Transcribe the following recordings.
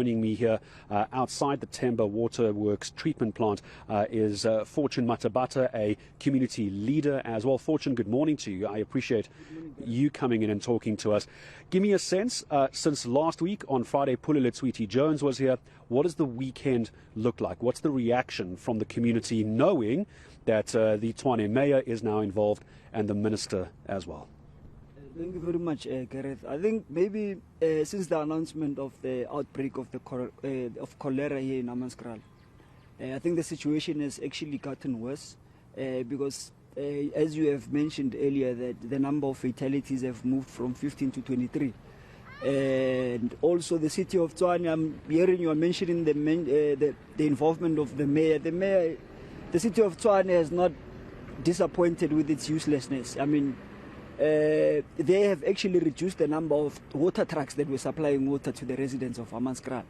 joining me here outside the Temba Waterworks treatment plant is Fortune Matabata, a community leader as well. Fortune, good morning to you. I appreciate you coming in and talking to us. Give me a sense, since last week on Friday, Pulile Tswiti Jones was here. What does the weekend look like? What's the reaction from the community knowing that the Tshwane mayor is now involved and the minister as well? Thank you very much, Gareth. I think maybe since the announcement of the outbreak of cholera here in Hammanskraal, I think the situation has actually gotten worse because, as you have mentioned earlier, that the number of fatalities have moved from 15 to 23. And also the city of Tshwane, I'm hearing you are mentioning the involvement of the mayor. The city of Tshwane has not disappointed with its uselessness. I mean, they have actually reduced the number of water trucks that were supplying water to the residents of Hammanskraal.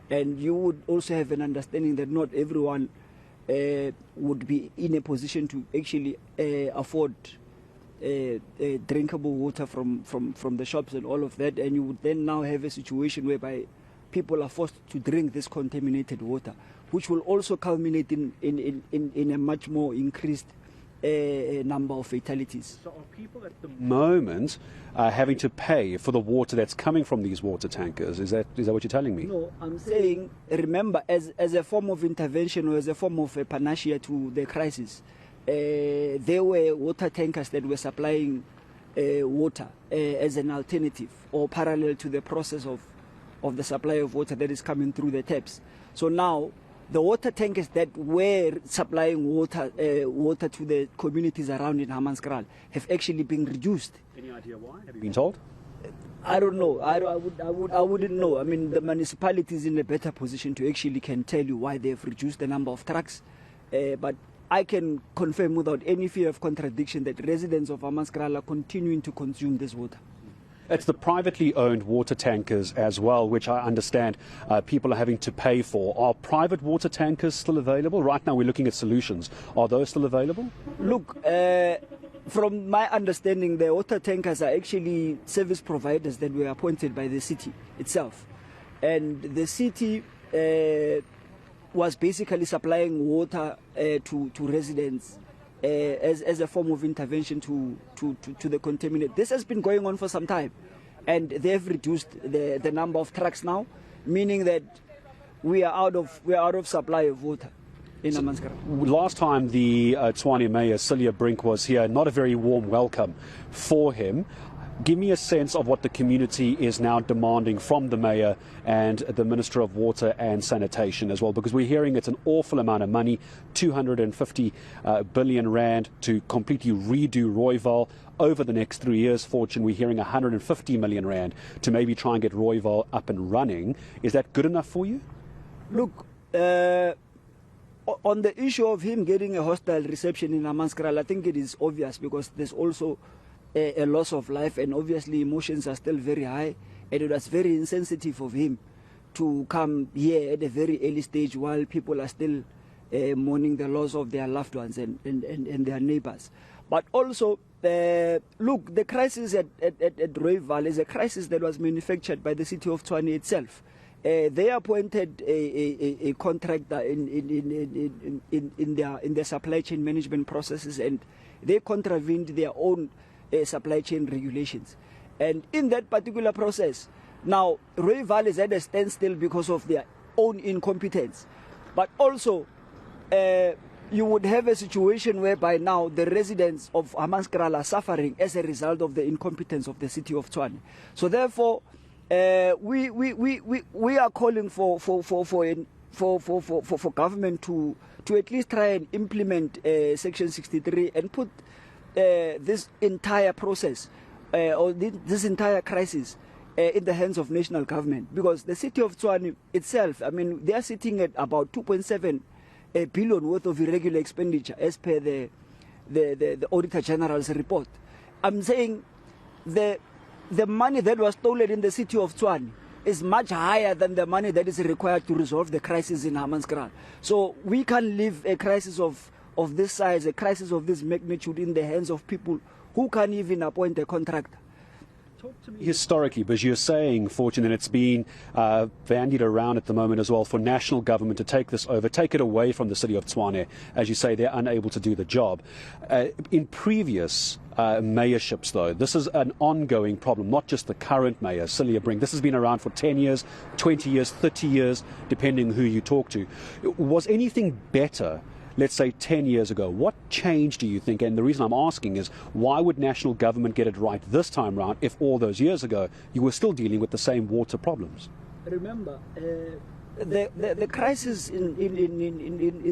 And you would also have an understanding that not everyone would be in a position to actually afford drinkable water from the shops and all of that. And you would then now have a situation whereby people are forced to drink this contaminated water, which will also culminate in a much more increased number of fatalities. So are people at the moment having to pay for the water that's coming from these water tankers? Is that what you're telling me? No, I'm saying, remember, as a form of intervention or as a form of a panacea to the crisis, there were water tankers that were supplying water as an alternative or parallel to the process of the supply of water that is coming through the taps. So now, the water tankers that were supplying water to the communities around in Hammanskraal have actually been reduced. Any idea why? Have you been told? I don't know. I wouldn't know. I mean, the municipality is in a better position to actually can tell you why they have reduced the number of trucks. But I can confirm without any fear of contradiction that residents of Hammanskraal are continuing to consume this water. It's the privately owned water tankers as well, which I understand people are having to pay for. Are private water tankers still available? Right now we're looking at solutions. Are those still available? Look, from my understanding, the water tankers are actually service providers that were appointed by the city itself. And the city was basically supplying water to residents as a form of intervention to the contaminant. This has been going on for some time, and they have reduced the number of trucks now, meaning that we are out of supply of water in Hammanskraal. Last time the Tshwane mayor Celia Brink was here, not a very warm welcome for him. Give me a sense of what the community is now demanding from the mayor and the Minister of Water and Sanitation as well, because we're hearing it's an awful amount of money, 250 billion rand to completely redo Rooiwal over the next 3 years. Fortune, we're hearing 150 million rand to maybe try and get Rooiwal up and running. Is that good enough for you? Look, on the issue of him getting a hostile reception in Hammanskraal, I think it is obvious because there's also a loss of life, and obviously emotions are still very high, and it was very insensitive of him to come here at a very early stage while people are still mourning the loss of their loved ones and their neighbors. But also, look, the crisis at Rooiwal is a crisis that was manufactured by the city of Tshwane itself. They appointed a contractor in their supply chain management processes, and they contravened their own supply chain regulations. And in that particular process, now Rooiwal is at a standstill because of their own incompetence. But also, you would have a situation whereby now the residents of Hammanskraal are suffering as a result of the incompetence of the city of Tshwane. So therefore, we are calling for government to at least try and implement Section 63 and put this entire process or this entire crisis in the hands of national government, because the city of Tshwane itself, I mean, they are sitting at about 2.7 billion worth of irregular expenditure as per the Auditor General's report. I'm saying the money that was stolen in the city of Tshwane is much higher than the money that is required to resolve the crisis in Hammanskraal. So we can't leave a crisis of this size, a crisis of this magnitude in the hands of people who can't even appoint a contractor. Talk to me historically, because you're saying, Fortune, that it's been bandied around at the moment as well for national government to take this over, take it away from the city of Tshwane. As you say, they're unable to do the job. In previous mayorships, though, this is an ongoing problem, not just the current mayor, Cillier Brink. This has been around for 10 years, 20 years, 30 years, depending who you talk to. Was anything better, let's say 10 years ago? What changed, do you think? And the reason I'm asking is, why would national government get it right this time round if all those years ago you were still dealing with the same water problems? Remember, the crisis in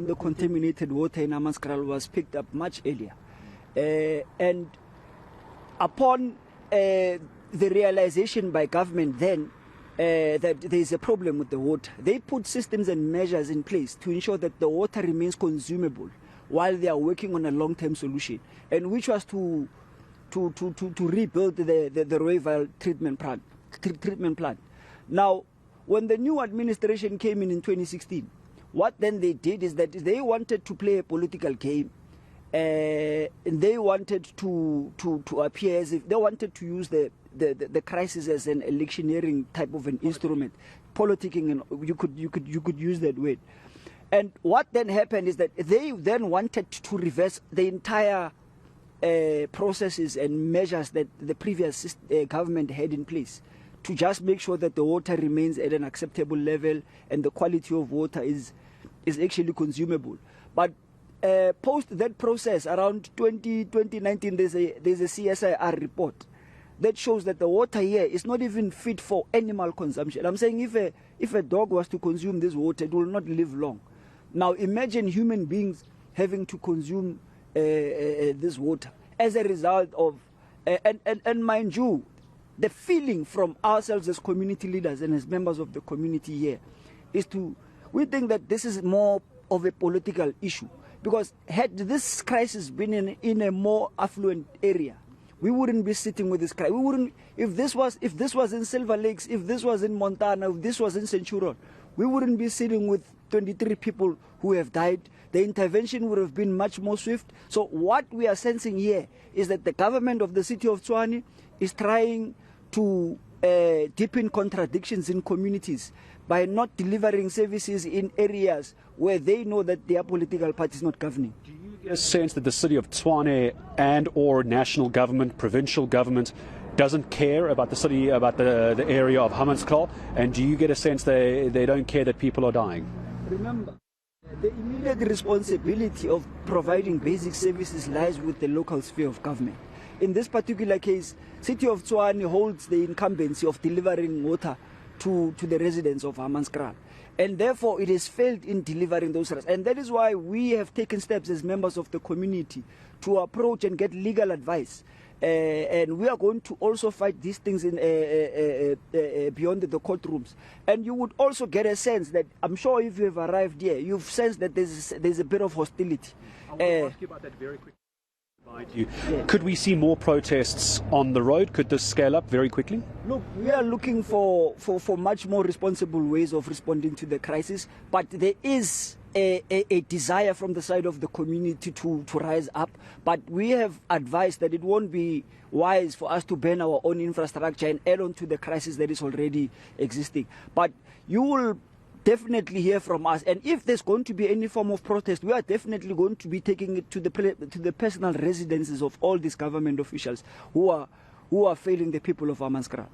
the contaminated water in Hammanskraal was picked up much earlier. And upon the realization by government then that there is a problem with the water, they put systems and measures in place to ensure that the water remains consumable while they are working on a long-term solution, and which was to rebuild the Rooiwal treatment plant. Now, when the new administration came in 2016, what then they did is that they wanted to play a political game. And they wanted to appear as if they wanted to use the crisis as an electioneering type of an instrument, politicking, and you could use that word. And what then happened is that they then wanted to reverse the entire processes and measures that the previous government had in place to just make sure that the water remains at an acceptable level and the quality of water is actually consumable. But post that process, around 2019, there's a CSIR report that shows that the water here is not even fit for animal consumption. I'm saying if a dog was to consume this water, it will not live long. Now imagine human beings having to consume this water as a result of, and mind you, the feeling from ourselves as community leaders and as members of the community here is we think that this is more of a political issue. Because had this crisis been in a more affluent area, we wouldn't be sitting with this crisis. We wouldn't, if this was in Silver Lakes, if this was in Montana, if this was in Centurion, we wouldn't be sitting with 23 people who have died. The intervention would have been much more swift. So what we are sensing here is that the government of the city of Tshwane is trying to deepen contradictions in communities by not delivering services in areas where they know that their political party is not governing. Do you get a sense that the city of Tshwane and or national government, provincial government, doesn't care about the city, about the area of Hammanskraal? And do you get a sense they don't care that people are dying? Remember, the immediate responsibility of providing basic services lies with the local sphere of government. In this particular case, city of Tshwane holds the incumbency of delivering water to the residents of Hammanskraal. And therefore, it has failed in delivering those services. And that is why we have taken steps as members of the community to approach and get legal advice. And we are going to also fight these things in beyond the courtrooms. And you would also get a sense that, I'm sure if you have arrived here, you've sensed that there's a bit of hostility. I want to ask you about that very quickly. Could we see more protests on the road? Could this scale up very quickly? Look, we are looking for much more responsible ways of responding to the crisis, but there is a desire from the side of the community to rise up. But we have advised that it won't be wise for us to ban our own infrastructure and add on to the crisis that is already existing. But you will definitely hear from us, and if there's going to be any form of protest, we are definitely going to be taking it to the personal residences of all these government officials who are failing the people of Hammanskraal.